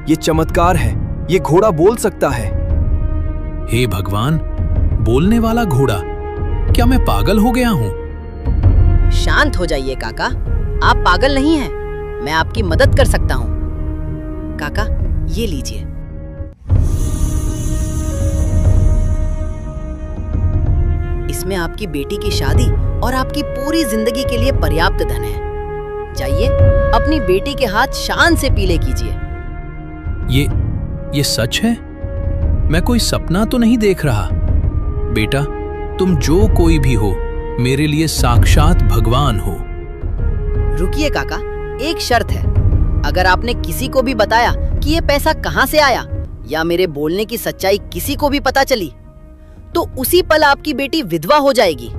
ये चमत्कार है, ये घोड़ा बोल सकता है। हे भगवान, बोलने वाला घोड़ा, क्या मैं पागल हो गया हूँ? शांत हो जाइए काका, आप पागल नहीं हैं। मैं आपकी मदद कर सकता हूँ। काका, ये लीजिए। इसमें आपकी बेटी की शादी और आपकी पूरी जिंदगी के लिए पर्याप्त धन है। जाइए, अपनी बेटी के हाथ शान से पीले कीजिए। ये सच है? मैं कोई सपना तो नहीं देख रहा? बेटा, तुम जो कोई भी हो, मेरे लिए साक्षात भगवान हो। रुकिए काका, एक शर्त है। अगर आपने किसी को भी बताया कि ये पैसा कहाँ से आया या मेरे बोलने की सच्चाई किसी को भी पता चली, तो उसी पल आपकी बेटी विधवा हो जाएगी।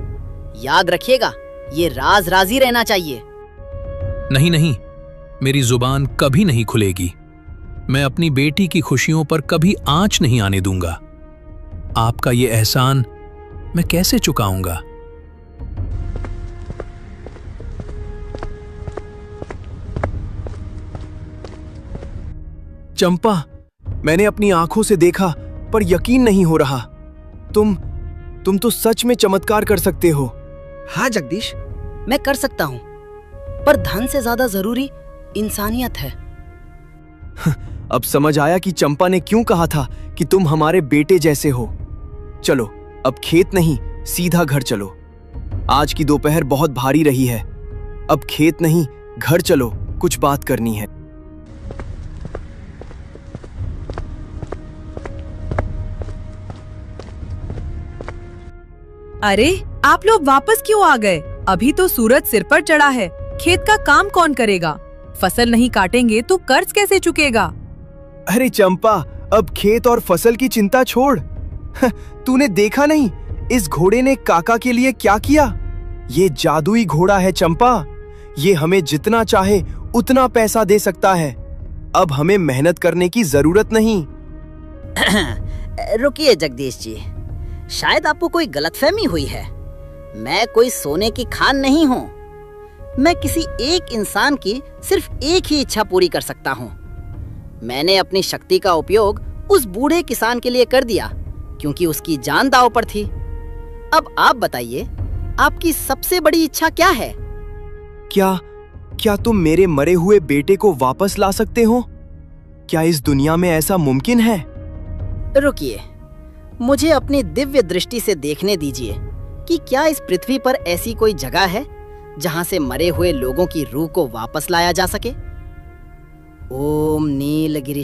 याद रखिएगा, ये राज राजी रहना चाहिए। नहीं, मेरी जुबान कभी नहीं खुलेगी। मैं अपनी बेटी की खुशियों पर कभी आंच नहीं आने दूंगा। आपका ये एहसान मैं कैसे चुकाऊंगा? चंपा, मैंने अपनी आंखों से देखा पर यकीन नहीं हो रहा। तुम तो सच में चमत्कार कर सकते हो। हाँ जगदीश, मैं कर सकता हूँ, पर धन से ज्यादा जरूरी इंसानियत है। अब समझ आया कि चंपा ने क्यों कहा था कि तुम हमारे बेटे जैसे हो। चलो, अब खेत नहीं, सीधा घर चलो। आज की दोपहर बहुत भारी रही है। अब खेत नहीं, घर चलो, कुछ बात करनी है। अरे, आप लोग वापस क्यों आ गए? अभी तो सूरज सिर पर चढ़ा है। खेत का काम कौन करेगा? फसल नहीं काटेंगे तो कर्ज कैसे चुकेगा? अरे चंपा, अब खेत और फसल की चिंता छोड़। तूने देखा नहीं इस घोड़े ने काका के लिए क्या किया? ये जादुई घोड़ा है चंपा। ये हमें जितना चाहे उतना पैसा दे सकता है। अब हमें मेहनत करने की जरूरत नहीं। रुकिए जगदीश जी, शायद आपको कोई गलतफहमी हुई है। मैं कोई सोने की खान नहीं हूँ। मैं किसी एक इंसान की सिर्फ एक ही इच्छा पूरी कर सकता हूँ। मैंने अपनी शक्ति का उपयोग उस बूढ़े किसान के लिए कर दिया क्योंकि उसकी जान दांव पर थी। अब आप बताइए, आपकी सबसे बड़ी इच्छा क्या है? क्या तुम मेरे मरे हुए बेटे को वापस ला सकते हो? क्या इस दुनिया में ऐसा मुमकिन है? रुकिए, मुझे अपनी दिव्य दृष्टि से देखने दीजिए कि क्या इस पृथ्वी पर ऐसी कोई जगह है जहां से मरे हुए लोगों की रूह को वापस लाया जा सके। ओम नीलगिरी